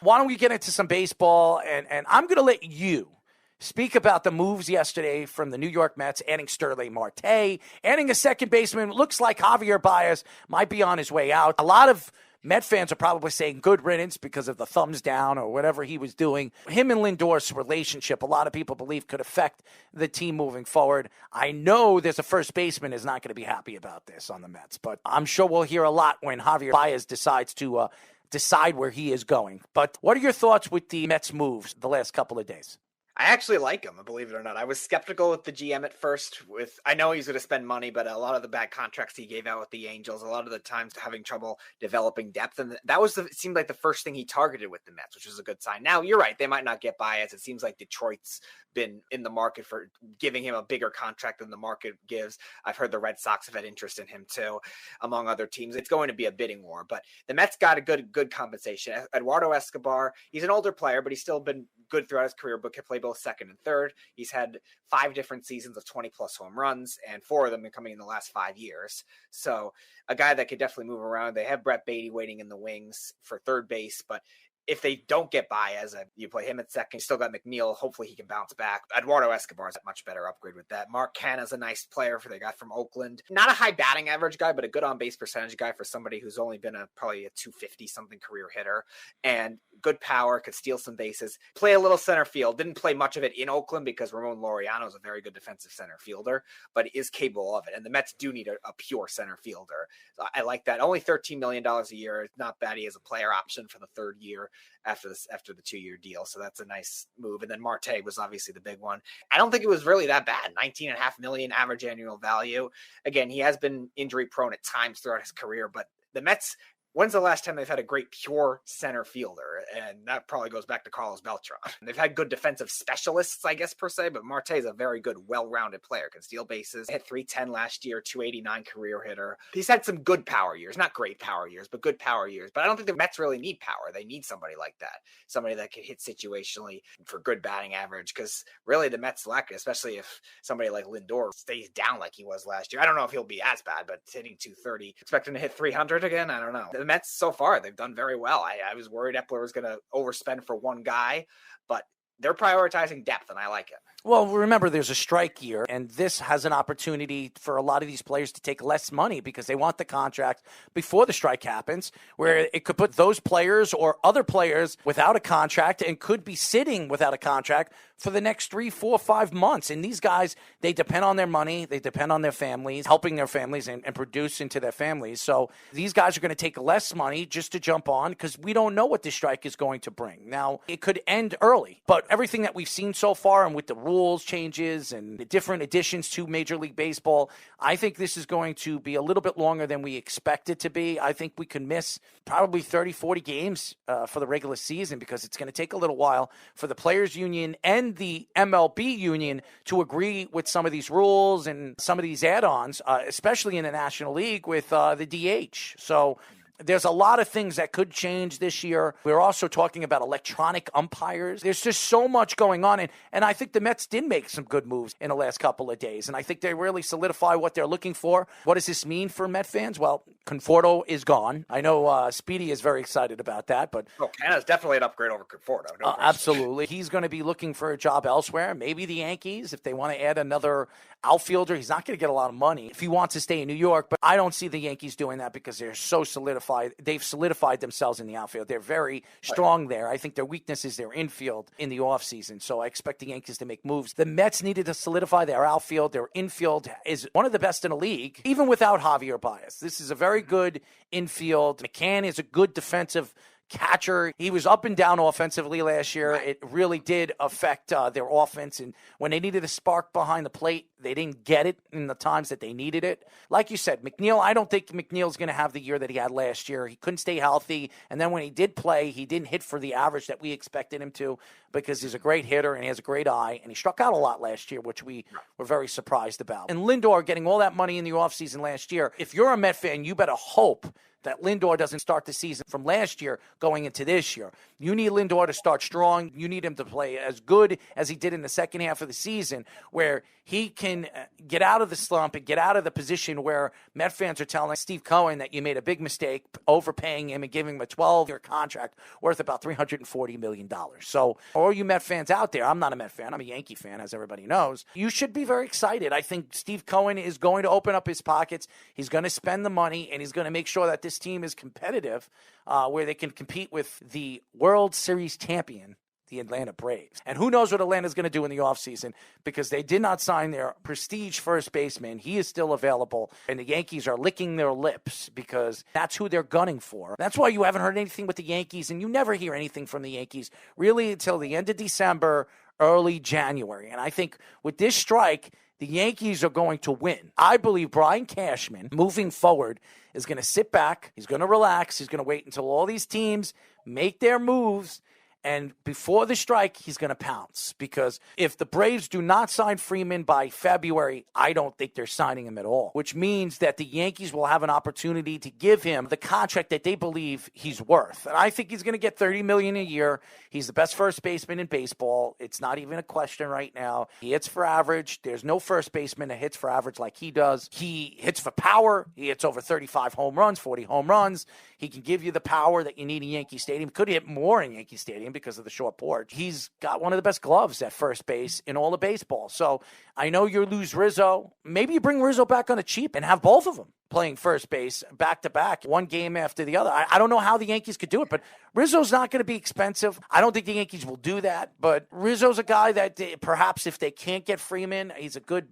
why don't we get into some baseball? And I'm going to let you speak about the moves yesterday from the New York Mets, adding Starling Marte, adding a second baseman. Looks like Javier Baez might be on his way out. A lot of Met fans are probably saying good riddance because of the thumbs down or whatever he was doing. Him and Lindor's relationship, a lot of people believe, could affect the team moving forward. I know there's a first baseman is not going to be happy about this on the Mets, but I'm sure we'll hear a lot when Javier Baez decides to decide where he is going. But what are your thoughts with the Mets moves the last couple of days? I actually like him, believe it or not. I was skeptical with the GM at first. I know he's going to spend money, but a lot of the bad contracts he gave out with the Angels, a lot of the times having trouble developing depth. And that it seemed like the first thing he targeted with the Mets, which was a good sign. Now, you're right. They might not get Baez. It seems like Detroit's been in the market for giving him a bigger contract than the market gives. I've heard the Red Sox have had interest in him too, among other teams. It's going to be a bidding war, but the Mets got a good compensation. Eduardo Escobar, he's an older player, but he's still been good throughout his career, but can play both second and third. He's had 5 different seasons of 20-plus home runs, and 4 of them are coming in the last 5 years. So a guy that could definitely move around. They have Brett Beatty waiting in the wings for third base, but if they don't get Baez, you play him at second. You still got McNeil. Hopefully he can bounce back. Eduardo Escobar is a much better upgrade with that. Mark Canha is a nice player for the guy from Oakland. Not a high batting average guy, but a good on-base percentage guy for somebody who's only been probably a 250-something career hitter. And good power, could steal some bases. Play a little center field. Didn't play much of it in Oakland because Ramon Laureano is a very good defensive center fielder, but is capable of it. And the Mets do need a pure center fielder. So I like that. Only $13 million a year. It's not bad. He has a player option for the third year after the 2-year deal. So that's a nice move. And then Marte was obviously the big one. I don't think it was really that bad. $19.5 million average annual value. Again, he has been injury prone at times throughout his career, but the Mets, when's the last time they've had a great pure center fielder? And that probably goes back to Carlos Beltran. They've had good defensive specialists, I guess, per se, but Marte is a very good, well-rounded player. Can steal bases. Hit .310 last year, .289 career hitter. He's had some good power years. Not great power years, but good power years. But I don't think the Mets really need power. They need somebody like that. Somebody that can hit situationally for good batting average, because really the Mets lack it, especially if somebody like Lindor stays down like he was last year. I don't know if he'll be as bad, but hitting .230, expecting to hit .300 again? I don't know. The Mets so far, they've done very well. I was worried Eppler was going to overspend for one guy, but they're prioritizing depth, and I like it. Well, remember, there's a strike year, and this has an opportunity for a lot of these players to take less money because they want the contract before the strike happens, where it could put those players or other players without a contract and could be sitting without a contract for the next 3, 4, 5 months. And these guys, they depend on their money. They depend on their families, helping their families and producing to their families. So these guys are going to take less money just to jump on because we don't know what this strike is going to bring. Now, it could end early, but everything that we've seen so far and with the rules changes and the different additions to Major League Baseball, I think this is going to be a little bit longer than we expect it to be. I think we could miss probably 30, 40 games for the regular season because it's going to take a little while for the Players Union and the MLB Union to agree with some of these rules and some of these add-ons, especially in the National League with the DH. So there's a lot of things that could change this year. We're also talking about electronic umpires. There's just so much going on. And I think the Mets did make some good moves in the last couple of days. And I think they really solidify what they're looking for. What does this mean for Met fans? Well, Conforto is gone. I know Speedy is very excited about that. But Canha's definitely an upgrade over Conforto. No absolutely. He's going to be looking for a job elsewhere. Maybe the Yankees, if they want to add another outfielder. He's not going to get a lot of money if he wants to stay in New York. But I don't see the Yankees doing that because they're so solidified. They've solidified themselves in the outfield. They're very strong there. I think their weakness is their infield in the offseason. So I expect the Yankees to make moves. The Mets needed to solidify their outfield. Their infield is one of the best in the league, even without Javier Baez. This is a very good infield. McCann is a good defensive catcher. He was up and down offensively last year. It really did affect their offense. And when they needed a spark behind the plate, they didn't get it in the times that they needed it. Like you said, McNeil, I don't think McNeil's going to have the year that he had last year. He couldn't stay healthy. And then when he did play, he didn't hit for the average that we expected him to because he's a great hitter and he has a great eye. And he struck out a lot last year, which we were very surprised about. And Lindor getting all that money in the offseason last year, if you're a Met fan, you better hope that Lindor doesn't start the season from last year going into this year. You need Lindor to start strong. You need him to play as good as he did in the second half of the season, where he can get out of the slump and get out of the position where Met fans are telling Steve Cohen that you made a big mistake overpaying him and giving him a 12-year contract worth about $340 million. So all you Met fans out there, I'm not a Met fan, I'm a Yankee fan, as everybody knows, you should be very excited. I think Steve Cohen is going to open up his pockets. He's going to spend the money, and he's going to make sure that this team is competitive, where they can compete with the World Series champion, the Atlanta Braves. And who knows what Atlanta's going to do in the offseason, because they did not sign their prestige first baseman. He is still available, and the Yankees are licking their lips because that's who they're gunning for. That's why you haven't heard anything with the Yankees, and you never hear anything from the Yankees really until the end of December, early January. And I think with this strike, the Yankees are going to win. I believe Brian Cashman, moving forward, is going to sit back. He's going to relax. He's going to wait until all these teams make their moves. And before the strike, he's going to pounce. Because if the Braves do not sign Freeman by February, I don't think they're signing him at all. Which means that the Yankees will have an opportunity to give him the contract that they believe he's worth. And I think he's going to get $30 million a year. He's the best first baseman in baseball. It's not even a question right now. He hits for average. There's no first baseman that hits for average like he does. He hits for power. He hits over 35 home runs, 40 home runs. He can give you the power that you need in Yankee Stadium. Could hit more in Yankee Stadium because of the short porch. He's got one of the best gloves at first base in all of baseball. So I know you lose Rizzo. Maybe you bring Rizzo back on the cheap and have both of them playing first base back-to-back, one game after the other. I don't know how the Yankees could do it, but Rizzo's not going to be expensive. I don't think the Yankees will do that, but Rizzo's a guy that perhaps if they can't get Freeman, he's a good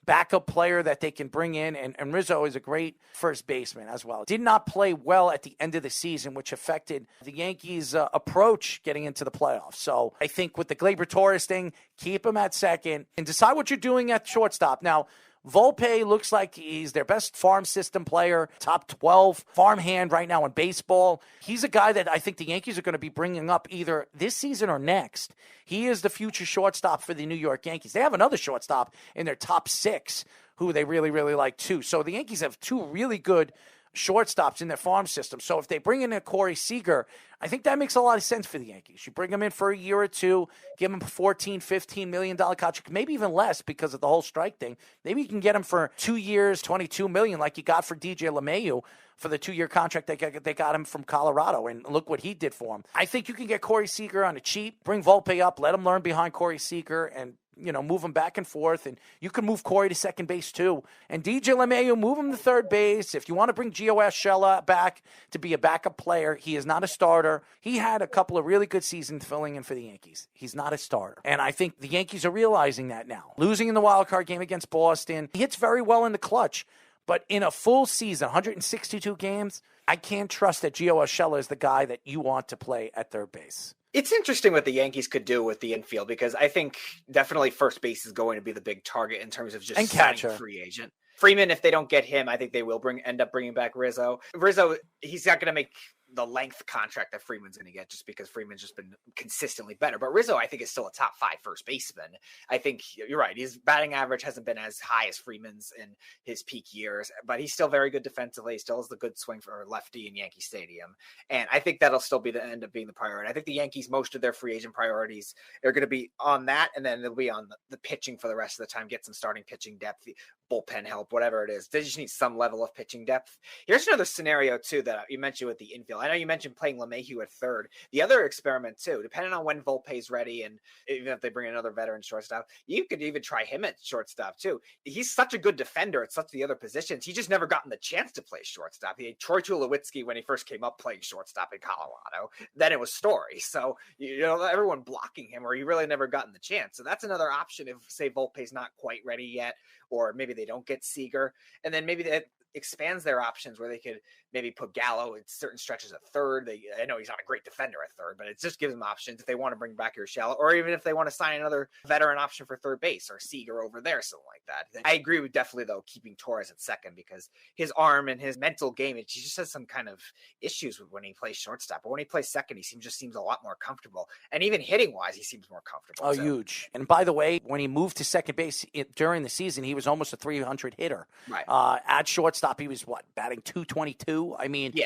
backup player that they can bring in, and Rizzo is a great first baseman as well. Did not play well at the end of the season, which affected the Yankees' approach getting into the playoffs. So I think with the Gleyber Torres thing, keep him at second and decide what you're doing at shortstop. Now, Volpe looks like he's their best farm system player, top 12 farm hand right now in baseball. He's a guy that I think the Yankees are going to be bringing up either this season or next. He is the future shortstop for the New York Yankees. They have another shortstop in their top 6 who they really, really like too. So the Yankees have 2 really good shortstops in their farm system. So if they bring in a Corey Seager, I think that makes a lot of sense for the Yankees. You bring him in for a year or two, give him a $14, $15 million contract, maybe even less because of the whole strike thing. Maybe you can get him for 2 years, $22 million, like you got for DJ LeMahieu for the 2-year contract they got him from Colorado, and look what he did for him. I think you can get Corey Seager on the cheap, bring Volpe up, let him learn behind Corey Seager, and move him back and forth, and you can move Corey to second base too. And DJ LeMahieu, move him to third base. If you want to bring Gio Urshela back to be a backup player, he is not a starter. He had a couple of really good seasons filling in for the Yankees. He's not a starter. And I think the Yankees are realizing that now. Losing in the wild card game against Boston, he hits very well in the clutch. But in a full season, 162 games, I can't trust that Gio Urshela is the guy that you want to play at third base. It's interesting what the Yankees could do with the infield, because I think definitely first base is going to be the big target in terms of just signing a free agent. Freeman, if they don't get him, I think they will end up bringing back Rizzo. Rizzo, he's not going to make the length contract that Freeman's going to get just because Freeman's just been consistently better. But Rizzo, I think, is still a top 5 first baseman. I think you're right. His batting average hasn't been as high as Freeman's in his peak years, but he's still very good defensively. He still has the good swing for a lefty in Yankee Stadium. And I think that'll still be the end up being the priority. I think the Yankees, most of their free agent priorities are going to be on that. And then they'll be on the pitching for the rest of the time, get some starting pitching depth, bullpen help, whatever it is. They just need some level of pitching depth. Here's another scenario too that you mentioned with the infield. I know you mentioned playing LeMahieu at third. The other experiment too, depending on when Volpe's ready, and even if they bring another veteran shortstop, you could even try him at shortstop too. He's such a good defender at such the other positions. He just never gotten the chance to play shortstop. He had Troy Tulowitzki when he first came up playing shortstop in Colorado. Then it was Story. So, everyone blocking him, or he really never gotten the chance. So that's another option if, say, Volpe's not quite ready yet, or maybe they don't get Seager. And then maybe that expands their options where they could maybe put Gallo in certain stretches at third. I know he's not a great defender at third, but it just gives them options if they want to bring back Urshela, or even if they want to sign another veteran option for third base or Seager over there, something like that. I agree with definitely, though, keeping Torres at second, because his arm and his mental game, he just has some kind of issues with when he plays shortstop. But when he plays second, he just seems a lot more comfortable. And even hitting-wise, he seems more comfortable. Oh, too. Huge. And by the way, when he moved to second base during the season, he was almost a 300 hitter. Right. At shortstop, he was, batting 222? too. I mean, he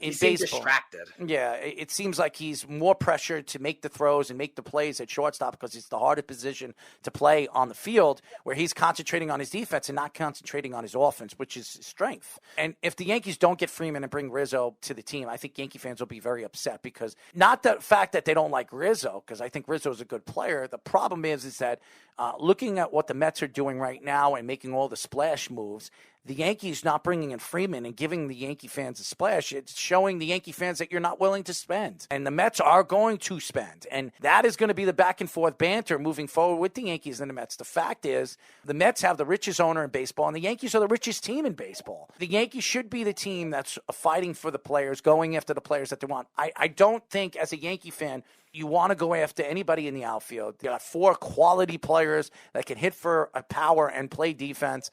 in seemed baseball, distracted. yeah, it seems like he's more pressured to make the throws and make the plays at shortstop because it's the hardest position to play on the field, where he's concentrating on his defense and not concentrating on his offense, which is his strength. And if the Yankees don't get Freeman and bring Rizzo to the team, I think Yankee fans will be very upset, because not the fact that they don't like Rizzo, because I think Rizzo is a good player. The problem is that looking at what the Mets are doing right now and making all the splash moves, the Yankees not bringing in Freeman and giving the Yankee fans a splash, it's showing the Yankee fans that you're not willing to spend. And the Mets are going to spend. And that is going to be the back and forth banter moving forward with the Yankees and the Mets. The fact is, the Mets have the richest owner in baseball, and the Yankees are the richest team in baseball. The Yankees should be the team that's fighting for the players, going after the players that they want. I don't think, as a Yankee fan, you want to go after anybody in the outfield. You got 4 quality players that can hit for a power and play defense.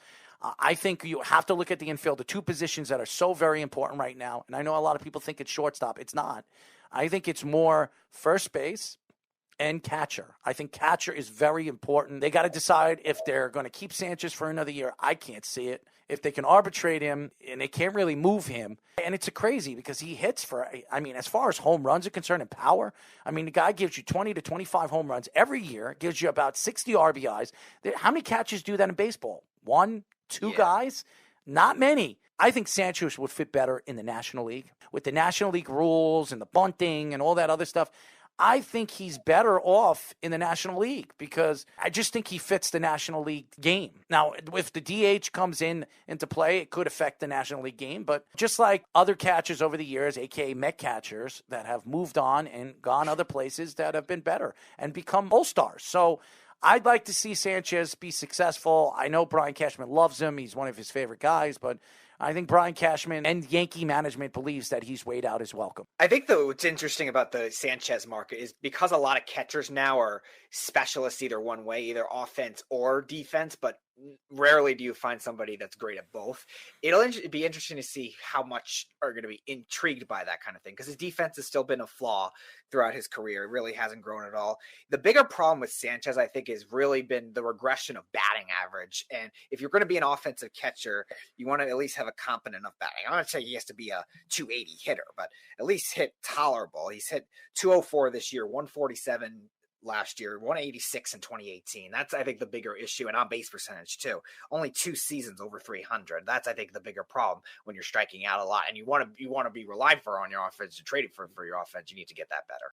I think you have to look at the infield, the 2 positions that are so very important right now. And I know a lot of people think it's shortstop. It's not. I think it's more first base and catcher. I think catcher is very important. They got to decide if they're going to keep Sanchez for another year. I can't see it. If they can arbitrate him, and they can't really move him. And it's crazy because he hits for, I mean, as far as home runs are concerned and power, I mean, the guy gives you 20 to 25 home runs every year, gives you about 60 RBIs. How many catchers do that in baseball? 1, 2 guys? Not many. I think Sanchez would fit better in the National League. With the National League rules and the bunting and all that other stuff, I think he's better off in the National League, because I just think he fits the National League game. Now, if the DH comes into play, it could affect the National League game. But just like other catchers over the years, a.k.a. Met catchers, that have moved on and gone other places that have been better and become all-stars. So I'd like to see Sanchez be successful. I know Brian Cashman loves him. He's one of his favorite guys, but I think Brian Cashman and Yankee management believes that he's weighed out his welcome. I think, though, what's interesting about the Sanchez market is because a lot of catchers now are specialists either one way, either offense or defense, but rarely do you find somebody that's great at both. It'll be interesting to see how much are going to be intrigued by that kind of thing, because his defense has still been a flaw throughout his career. It really hasn't grown at all. The bigger problem with Sanchez, I think, has really been the regression of batting average. And if you're going to be an offensive catcher, you want to at least have a competent enough batting. I'm not saying he has to be a 280 hitter, but at least hit tolerable. He's hit 204 this year, 147 last year, 186 in 2018. That's, I think, the bigger issue. And on base percentage too. Only 2 seasons over 300. That's, I think, the bigger problem when you're striking out a lot and you want to be relied for on your offense, to trade it for your offense. You need to get that better.